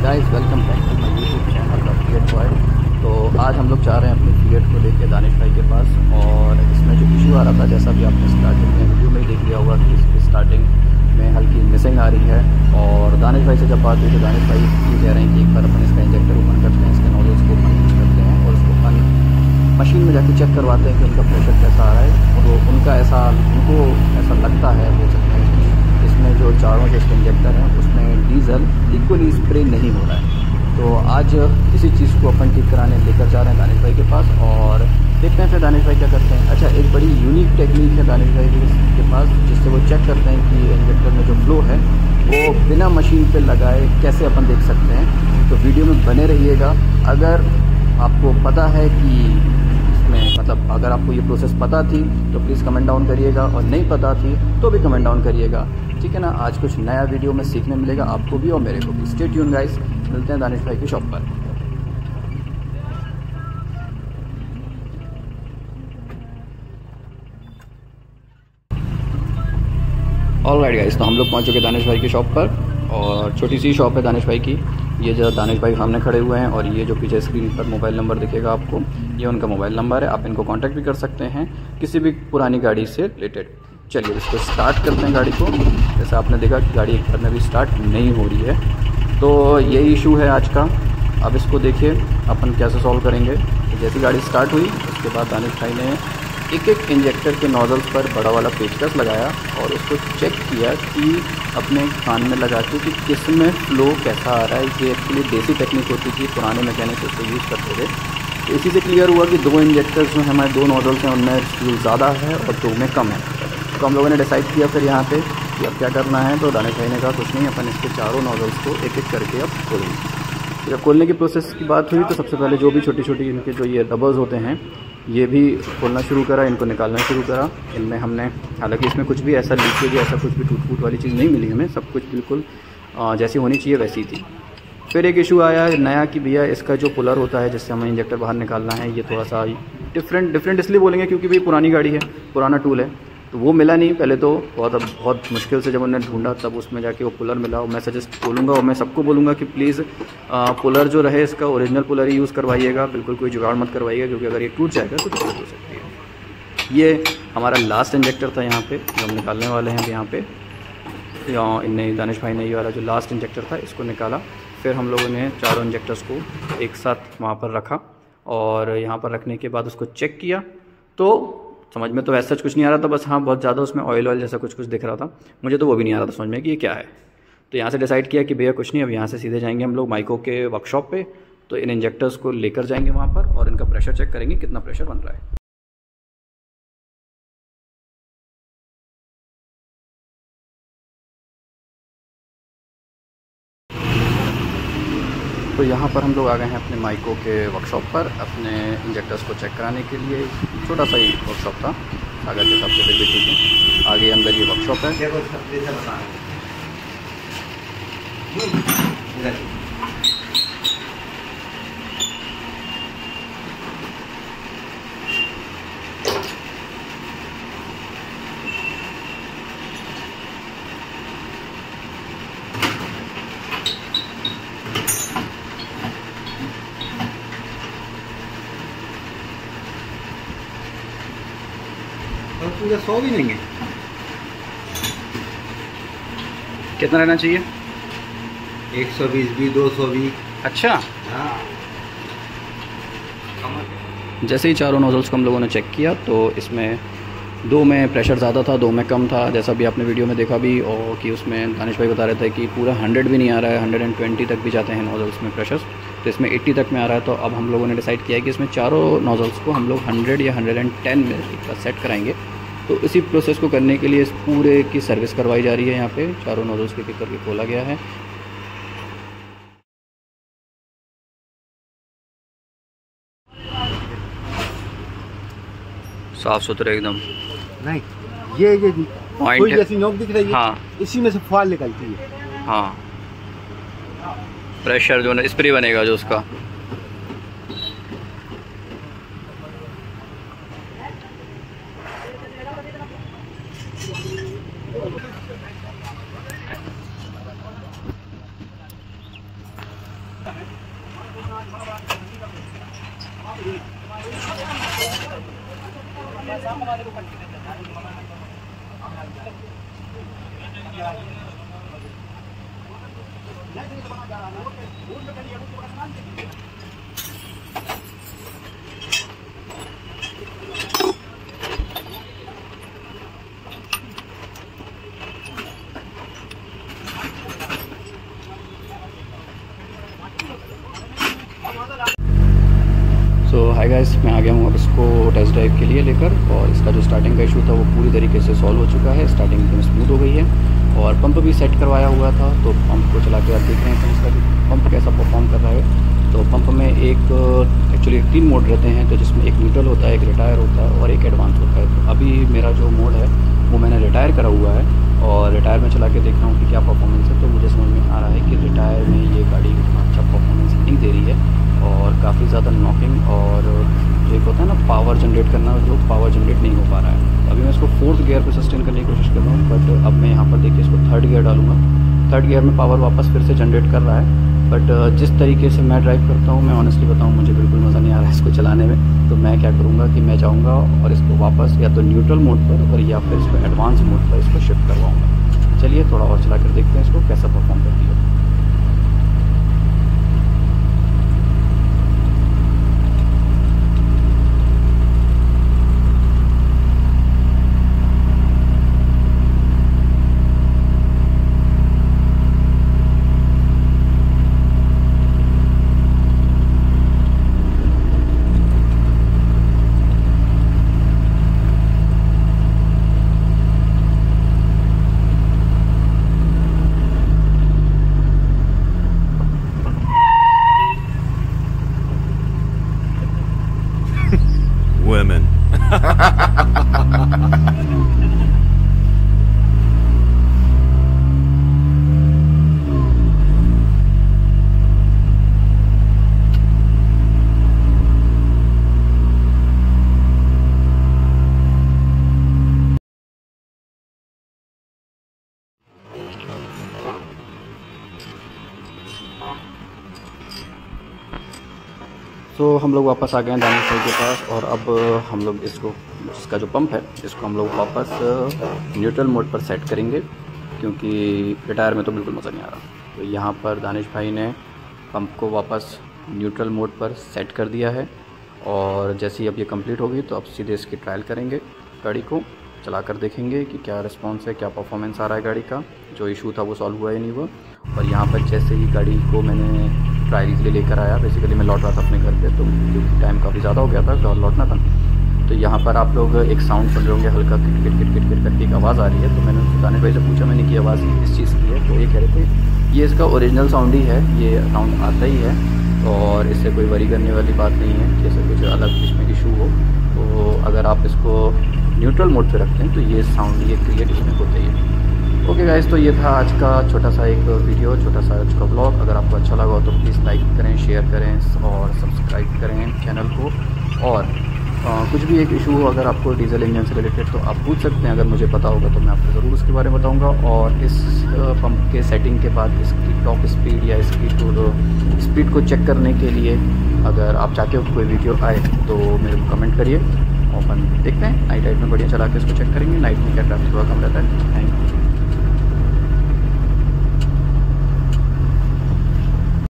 Guys welcome back to my YouTube channel the Fiat boy. तो आज हम लोग जा रहे हैं अपने फिएट को लेके दानिश भाई के पास। और इसमें जो इशू आ रहा था, जैसा भी आपने स्टार्टिंग में वीडियो में देख लिया होगा कि इसकी स्टार्टिंग में हल्की मिसिंग आ रही है। और दानिश भाई से जब बात हुई तो दानिश भाई ये कह रहे हैं कि एक बार अपन इसका इंजेक्टर ओपन करते हैं, इसके नोजल्स को ओपन करते हैं और उसको अपन मशीन में जाके चेक करवाते हैं कि उनका प्रेशर कैसा आ रहा है। और उनको ऐसा लगता है, बोल सकते हैं कि इसमें जो चारों जो इंजेक्टर हैं उसमें डीजल इक्वली स्प्रे नहीं हो रहा है। तो आज इसी चीज़ को अपन ठीक कराने लेकर जा रहे हैं दानिश भाई के पास और देखते हैं फिर दानिश भाई क्या करते हैं। अच्छा, एक बड़ी यूनिक टेक्निक है दानिश भाई के पास जिससे वो चेक करते हैं कि इंजेक्टर में जो फ्लो है वो बिना मशीन पे लगाए कैसे अपन देख सकते हैं। तो वीडियो में बने रहिएगा। अगर आपको पता है कि मतलब अगर आपको ये प्रोसेस पता थी तो प्लीज़ कमेंट डाउन करिएगा, और नहीं पता थी तो भी कमेंट डाउन करिएगा, ठीक है ना। आज कुछ नया वीडियो में सीखने मिलेगा आपको भी और मेरे को भी। स्टे ट्यून गाइस, मिलते हैं दानिश भाई की शॉप पर। ऑलराइट गाइस, तो हम लोग पहुंच चुके दानिश भाई की शॉप पर। और छोटी सी शॉप है दानिश भाई की। ये जो दानिश भाई सामने खड़े हुए हैं और ये जो पीछे स्क्रीन पर मोबाइल नंबर दिखेगा आपको, ये उनका मोबाइल नंबर है। आप इनको कांटेक्ट भी कर सकते हैं किसी भी पुरानी गाड़ी से रिलेटेड। चलिए इसको स्टार्ट करते हैं गाड़ी को। जैसे आपने देखा कि गाड़ी एक बार में भी स्टार्ट नहीं हो रही है, तो यही इशू है आज का। अब इसको देखिए अपन कैसे सॉल्व करेंगे। तो जैसी गाड़ी स्टार्ट हुई उसके बाद दानिश भाई ने एक एक इंजेक्टर के नोजल्स पर बड़ा वाला पेचकस लगाया और उसको चेक किया कि अपने कान में लगा के कि किस में फ्लो कैसा आ रहा है। ये एक्चुअली देसी टेक्निक होती थी, पुराने मैकेनिक उसको यूज़ करते थे। तो इसी से क्लियर हुआ कि दो इंजेक्टर्स जो हमारे दो नोजल्स हैं उनमें फ्लो ज़्यादा है और दो में कम है। तो हम लोगों ने डिसाइड किया फिर यहाँ पे कि अब क्या करना है। तो दानिश भाई ने कहा कुछ नहीं, अपन इसके चारों नोजल्स को एक एक करके अब खोलेंगे। जब खोलने की प्रोसेस की बात हुई तो सबसे पहले जो भी छोटी छोटी इनके जो ये रबर्स होते हैं ये भी खोलना शुरू करा, इनको निकालना शुरू करा। इनमें हमने, हालांकि इसमें कुछ भी ऐसा लीकेज या ऐसा कुछ भी टूट फूट वाली चीज़ नहीं मिली हमें, सब कुछ बिल्कुल जैसी होनी चाहिए वैसी थी। फिर एक इशू आया नया कि भैया इसका जो पुलर होता है जिससे हमें इंजेक्टर बाहर निकालना है, ये थोड़ा सा डिफरेंट इसलिए बोलेंगे क्योंकि भाई पुरानी गाड़ी है, पुराना टूल है, तो वो मिला नहीं। पहले तो बहुत मुश्किल से जब उन्होंने ढूंढा तब उसमें जाके वो पुलर मिला। और मैं सजेस्ट बोलूँगा और मैं सबको बोलूँगा कि प्लीज़ पुलर जो रहे इसका ओरिजिनल पुलर ही यूज़ करवाइएगा, बिल्कुल कोई जुगाड़ मत करवाइएगा, क्योंकि अगर ये टूट जाएगा तो दिक्कत हो सकती है। ये हमारा लास्ट इंजेक्टर था यहाँ पे जो हम निकालने वाले हैं। यहाँ पे इनने दानिश भाई ने ये वाला जो लास्ट इंजेक्टर था इसको निकाला। फिर हम लोगों ने चारों इंजेक्टर्स को एक साथ वहाँ पर रखा और यहाँ पर रखने के बाद उसको चेक किया। तो समझ में तो ऐसा कुछ नहीं आ रहा था, बस हाँ बहुत ज़्यादा उसमें ऑयल जैसा कुछ दिख रहा था। मुझे तो वो भी नहीं आ रहा था समझ में कि ये क्या है। तो यहाँ से डिसाइड किया कि भैया कुछ नहीं, अब यहाँ से सीधे जाएंगे हम लोग माइको के वर्कशॉप पे। तो इन इंजेक्टर्स को लेकर जाएंगे वहाँ पर और इनका प्रेशर चेक करेंगे कितना प्रेशर बन रहा है। तो यहाँ पर हम लोग आ गए हैं अपने माइको के वर्कशॉप पर अपने इंजेक्टर्स को चेक कराने के लिए। छोटा सा ही वर्कशॉप था, सागर के हिसाब से फिर भी ठीक है। आगे अंदर ये वर्कशॉप है। पूरा 100 भी नहीं है, कितना रहना चाहिए? 120 भी, 200 भी। अच्छा हाँ, जैसे ही चारों नोजल्स को हम लोगों ने चेक किया तो इसमें दो में प्रेशर ज़्यादा था, दो में कम था, जैसा भी आपने वीडियो में देखा भी। और कि उसमें दानिश भाई बता रहे थे कि पूरा 100 भी नहीं आ रहा है, 120 तक भी जाते हैं नोजल्स में प्रेशर, तो इसमें 80 तक में आ रहा है। तो अब हम लोगों ने डिसाइड किया कि इसमें चारों नोजल्स को हम लोग 100 या 110 में एक बार सेट कराएंगे। तो इसी प्रोसेस को करने के लिए इस पूरे की सर्विस करवाई जा रही है। यहाँ पे चारों नोजल्स के पिक करके खोला गया है। साफ सुथरे एकदम। नहीं ये कोई जैसी नोक दिख रही है, हाँ, इसी में से फुहार निकलती है। हाँ, प्रेशर जो है स्प्रे बनेगा जो उसका। तो हाय गाइस, मैं आ गया हूँ अब इसको टेस्ट ड्राइव के लिए लेकर, और इसका जो स्टार्टिंग का इशू था वो पूरी तरीके से सॉल्व हो चुका है। स्टार्टिंग एकदम स्मूथ हो गई है और पंप भी सेट करवाया हुआ था। तो पंप को चला के आप देख रहे हैं इसका पंप कैसा परफॉर्म कर रहा है। तो पंप में एक्चुअली 3 मोड रहते हैं, तो जिसमें एक न्यूट्रल होता है, एक रिटायर होता है और एक एडवांस होता है। तो अभी मेरा जो मोड है वो मैंने रिटायर करा हुआ है, और रिटायर में चला के देख रहा हूँ कि क्या परफॉर्मेंस है। तो मुझे समझ में आ रहा है कि रिटायर में ये गाड़ी अच्छा परफॉर्मेंस नहीं दे रही है, और काफ़ी ज़्यादा नॉकिंग और जो एक होता है ना पावर जनरेट करना, जो पावर जनरेट नहीं हो पा रहा है। अभी मैं इसको 4th गियर पे सस्टेन करने की कोशिश कर रहा हूँ, बट अब मैं यहाँ पर देखिए इसको 3rd गियर डालूंगा। 3rd गियर में पावर वापस फिर से जनरेट कर रहा है, बट जिस तरीके से मैं ड्राइव करता हूँ, मैं ऑनेस्टली बताऊँ मुझे बिल्कुल मज़ा नहीं आ रहा है इसको चलाने में। तो मैं क्या करूँगा कि मैं जाऊँगा और इसको वापस या तो न्यूट्रल मोड पर और या फिर इसको एडवांस मोड पर इसको शिफ्ट करवाऊँगा। चलिए थोड़ा और चला कर देखते हैं इसको कैसा परफॉर्म करती है। Women. तो हम लोग वापस आ गए हैं दानिश भाई के पास, और अब हम लोग इसको, इसका जो पंप है इसको हम लोग वापस न्यूट्रल मोड पर सेट करेंगे, क्योंकि रिटायर में तो बिल्कुल मज़ा नहीं आ रहा। तो यहाँ पर दानिश भाई ने पंप को वापस न्यूट्रल मोड पर सेट कर दिया है, और जैसे ही अब ये कंप्लीट होगी तो अब सीधे इसकी ट्रायल करेंगे, गाड़ी को चला कर देखेंगे कि क्या रिस्पॉन्स है, क्या परफॉर्मेंस आ रहा है गाड़ी का, जो इशू था वो सॉल्व हुआ या नहीं हुआ। और यहाँ पर जैसे ही गाड़ी को मैंने ट्रायल के लिए लेकर आया, बेसिकली मैं लौट रहा था अपने घर पे, तो क्योंकि टाइम काफ़ी ज़्यादा हो गया था तो लौटना था। तो यहाँ पर आप लोग एक साउंड सुन रहे होंगे, हल्का kit kit kit kit kit करके एक आवाज़ आ रही है। तो मैंने दानिश भाई से पूछा मैंने कि आवाज़ किस चीज़ की है, तो ये कह रहे थे ये इसका ओरिजिनल साउंड ही है, ये साउंड आता ही है और इससे कोई वरी करने वाली बात नहीं है। जैसे कुछ अलग इसमें इशू हो तो अगर आप इसको न्यूट्रल मोड पे रखते हैं तो ये साउंड ये क्रिएट इसमें होता ही है। ओके गाइस, तो ये था आज का छोटा सा एक वीडियो, छोटा सा आज का ब्लॉग। अगर आपको अच्छा लगा हो तो प्लीज़ लाइक करें, शेयर करें और सब्सक्राइब करें चैनल को। और कुछ भी एक इशू हो अगर आपको डीजल इंजन से रिलेटेड तो आप पूछ सकते हैं, अगर मुझे पता होगा तो मैं आपको ज़रूर उसके बारे में बताऊंगा। और इस पंप के सेटिंग के बाद इसकी टॉप स्पीड या स्पीड को चेक करने के लिए अगर आप चाहते हो कोई वीडियो आए तो मेरे को कमेंट करिए, अपन देखते हैं। नाइट में बढ़िया चला के इसको चेक करेंगे, नाइट में क्या ट्रैफिक थोड़ा कम रहता है। Thank you.